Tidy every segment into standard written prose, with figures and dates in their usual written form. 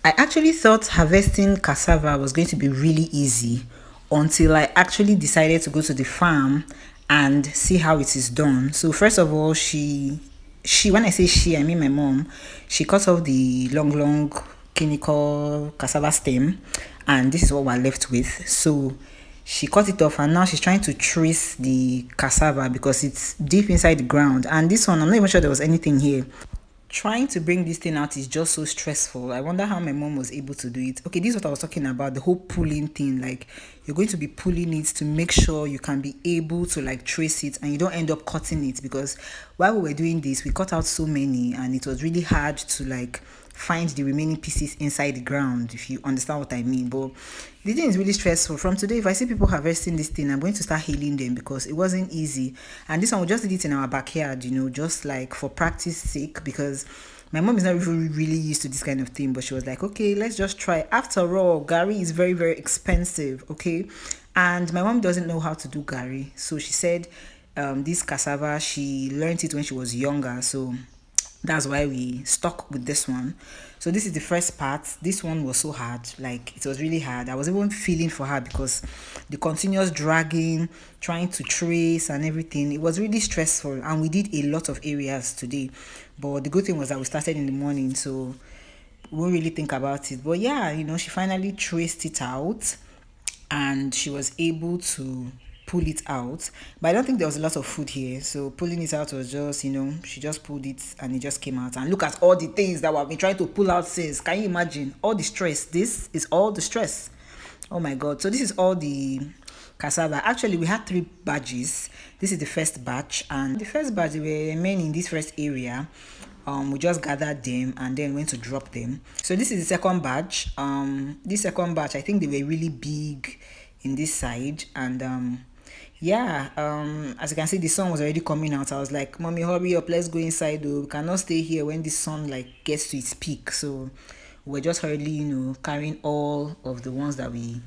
I actually thought harvesting cassava was going to be really easy until I actually decided to go to the farm and see how it is done. So first of all, she when I say she, I mean my mom, she cut off the long clinical cassava stem, and this is what we're left with. So she cut it off and now she's trying to trace the cassava because it's deep inside the ground. And this one, I'm not even sure there was anything here. Trying to bring this thing out is just so stressful. I wonder how my mom was able to do it. Okay, this is what I was talking about, the whole pulling thing. Like, you're going to be pulling it to make sure you can be able to like trace it and you don't end up cutting it, because while we were doing this we cut out so many and it was really hard to like find the remaining pieces inside the ground, if you understand what I mean. But the thing is really stressful. From today, if I see people harvesting this thing, I'm going to start hailing them because it wasn't easy. And this one, we just did it in our backyard, just like for practice sake, because my mom is not really used to this kind of thing. But she was like, okay, let's just try. After all, gari is very, very expensive, okay? And my mom doesn't know how to do gari. So she said this cassava, she learned it when she was younger. So that's why we stuck with this one. So this is the first part. This one was so hard, like it was really hard. I was even feeling for her because the continuous dragging, trying to trace and everything, it was really stressful. And we did a lot of areas today, but the good thing was that we started in the morning, so we won't really think about it. But yeah, she finally traced it out and she was able to pull it out. But I don't think there was a lot of food here, so pulling it out was just, she just pulled it and it just came out. And look at all the things that we've been trying to pull out since. Can you imagine all the stress? This is all the stress. Oh my god. So this is all the cassava. Actually, we had 3 batches. This is the first batch, and the first batch, we remain in this first area. We just gathered them and then went to drop them. So this is the second batch. This second batch, I think they were really big in this side. And yeah, as you can see, the sun was already coming out. I was like, mommy, hurry up, let's go inside though. We cannot stay here when the sun like gets to its peak. So we're just hurriedly, carrying all of the ones that we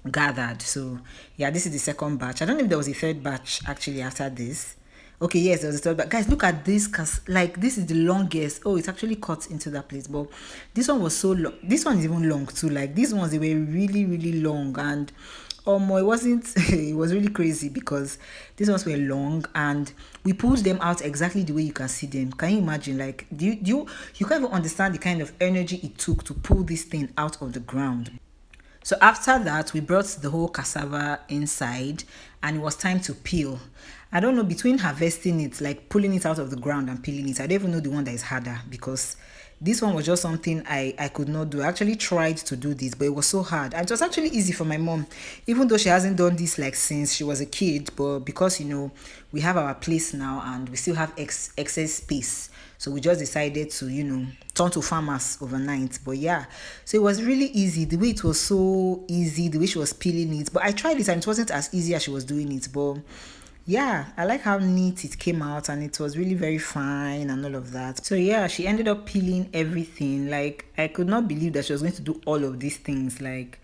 gathered. So yeah, this is the second batch. I don't know if there was a third batch actually after this. Okay, yes, there was a third batch. Guys, look at this, cause like this is the longest. Oh, it's actually cut into that place, but this one was so long. This one is even long too. Like these ones, they were really, really long. And it wasn't it was really crazy because these ones were long and we pulled them out exactly the way you can see them. Can you imagine? Like, you can't even understand the kind of energy it took to pull this thing out of the ground. So after that, we brought the whole cassava inside and it was time to peel. I don't know, between harvesting it, like pulling it out of the ground and peeling it, I don't even know the one that is harder, because this one was just something I could not do. I actually tried to do this, but it was so hard. And it was actually easy for my mom, even though she hasn't done this like since she was a kid. But because, we have our place now and we still have excess space. So we just decided to, turn to farmers overnight. But yeah, so it was really easy. The way it was so easy, the way she was peeling it. But I tried it and it wasn't as easy as she was doing it. But yeah, I like how neat it came out and it was really very fine and all of that. So yeah, she ended up peeling everything. Like, I could not believe that she was going to do all of these things. Like,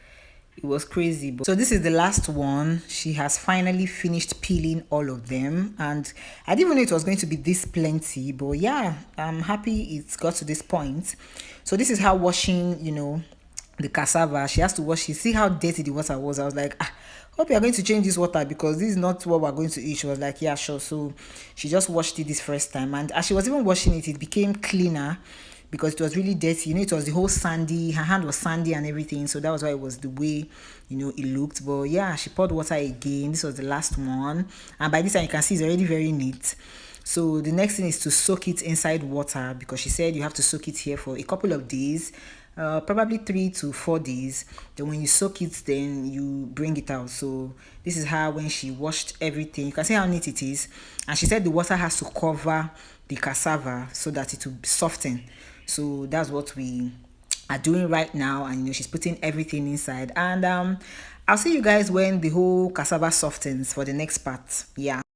it was crazy. So this is the last one. She has finally finished peeling all of them, and I didn't even know it was going to be this plenty, but yeah, I'm happy it's got to this point. So this is how washing, the cassava, she has to wash it. See how dirty the water was. I was like, hope you are going to change this water because this is not what we're going to eat. She was like, yeah, sure. So she just washed it this first time, and as she was even washing it, it became cleaner because it was really dirty. It was the whole sandy. Her hand was sandy and everything, so that was why it was the way it looked. But yeah, she poured water again. This was the last one, and by this time you can see it's already very neat. So the next thing is to soak it inside water, because she said you have to soak it here for a couple of days, probably 3 to 4 days. Then when you soak it, then you bring it out. So this is how, when she washed everything, you can see how neat it is. And she said the water has to cover the cassava so that it will soften. So that's what we are doing right now. And she's putting everything inside. And I'll see you guys when the whole cassava softens for the next part. Yeah.